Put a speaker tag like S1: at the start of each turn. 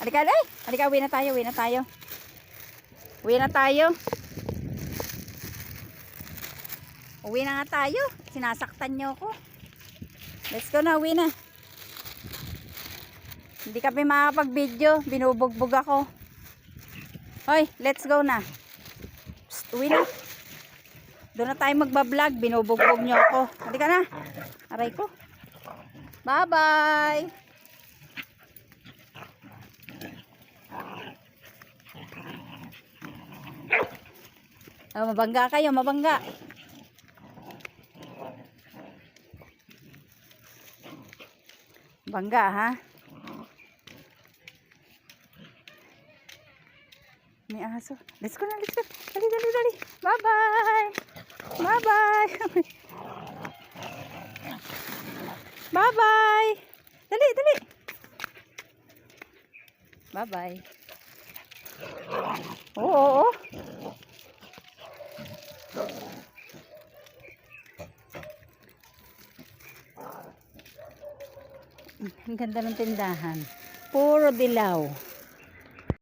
S1: Halika, ay! Halika, uwi na tayo, uwi na tayo. Uwi na tayo. Uwi na nga tayo. Sinasaktan nyo ako. Let's go na, uwi na. Hindi kami makakapag-video. Binubugbog ako. Hoy, let's go na. Psst, uwi na. Doon na tayo magbablog. Binubugbog nyo ako. Halika na. Aray ko. Bye-bye. Oh, mabangga kayo, mabangga. Bangga, ha? May aso. Let's go na, let's go. Dali, dali, dali. Bye-bye. Bye-bye. Bye-bye. Dali, dali. Bye-bye. Oo, oo. Ang ganda ng tindahan. Puro dilaw.